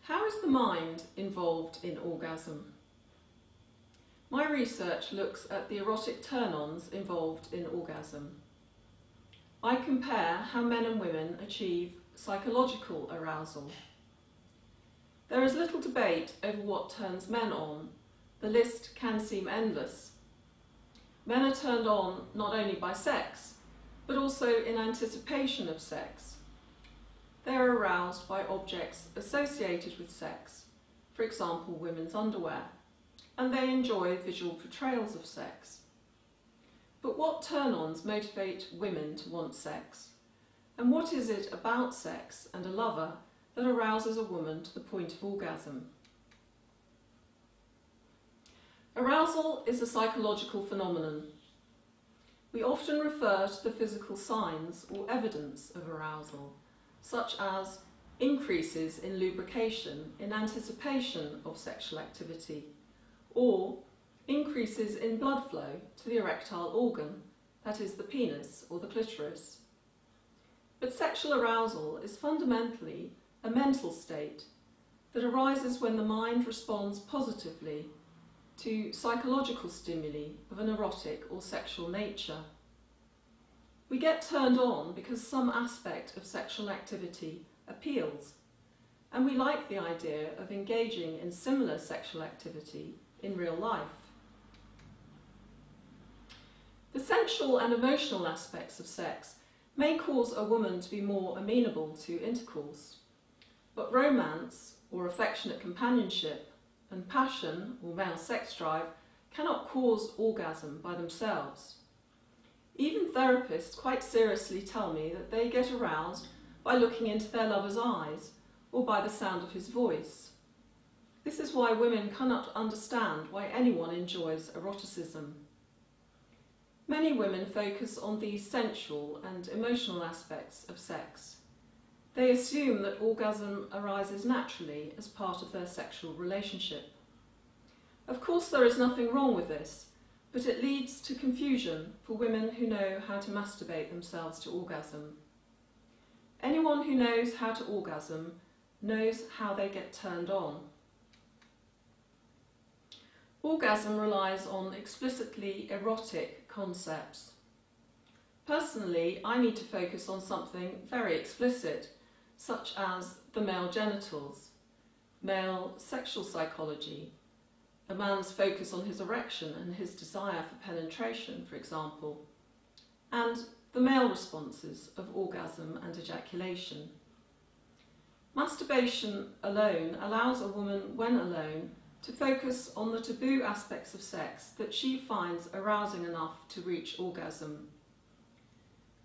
How is the mind involved in orgasm? My research looks at the erotic turn-ons involved in orgasm. I compare how men and women achieve psychological arousal. There is little debate over what turns men on. The list can seem endless. Men are turned on not only by sex, but also in anticipation of sex. They are aroused by objects associated with sex, for example women's underwear, and they enjoy visual portrayals of sex. But what turn-ons motivate women to want sex? And what is it about sex and a lover that arouses a woman to the point of orgasm? Arousal is a psychological phenomenon. We often refer to the physical signs or evidence of arousal, such as increases in lubrication in anticipation of sexual activity, or increases in blood flow to the erectile organ, that is the penis or the clitoris. But sexual arousal is fundamentally a mental state that arises when the mind responds positively to psychological stimuli of an erotic or sexual nature. We get turned on because some aspect of sexual activity appeals, and we like the idea of engaging in similar sexual activity in real life. The sensual and emotional aspects of sex may cause a woman to be more amenable to intercourse, but romance or affectionate companionship and passion or male sex drive cannot cause orgasm by themselves. Even therapists quite seriously tell me that they get aroused by looking into their lover's eyes or by the sound of his voice. This is why women cannot understand why anyone enjoys eroticism. Many women focus on these sensual and emotional aspects of sex. They assume that orgasm arises naturally as part of their sexual relationship. Of course, there is nothing wrong with this, but it leads to confusion for women who know how to masturbate themselves to orgasm. Anyone who knows how to orgasm knows how they get turned on. Orgasm relies on explicitly erotic concepts. Personally, I need to focus on something very explicit, such as the male genitals, male sexual psychology, a man's focus on his erection and his desire for penetration, for example, and the male responses of orgasm and ejaculation. Masturbation alone allows a woman, when alone, to focus on the taboo aspects of sex that she finds arousing enough to reach orgasm.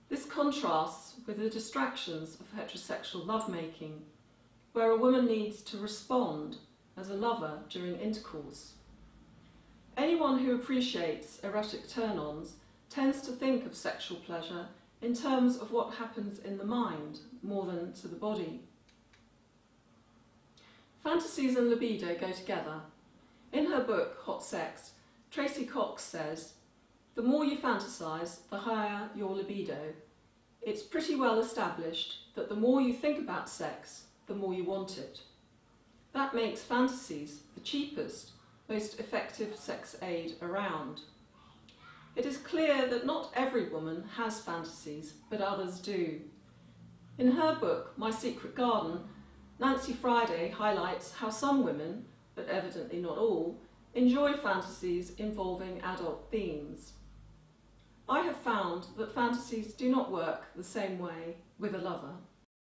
This contrasts with the distractions of heterosexual lovemaking, where a woman needs to respond as a lover during intercourse. Anyone who appreciates erotic turn-ons tends to think of sexual pleasure in terms of what happens in the mind more than to the body. Fantasies and libido go together. In her book, Hot Sex, Tracy Cox says, "The more you fantasise, the higher your libido. It's pretty well established that the more you think about sex, the more you want it. That makes fantasies the cheapest, most effective sex aid around." It is clear that not every woman has fantasies, but others do. In her book, My Secret Garden, Nancy Friday highlights how some women, but evidently not all, enjoy fantasies involving adult themes. I have found that fantasies do not work the same way with a lover.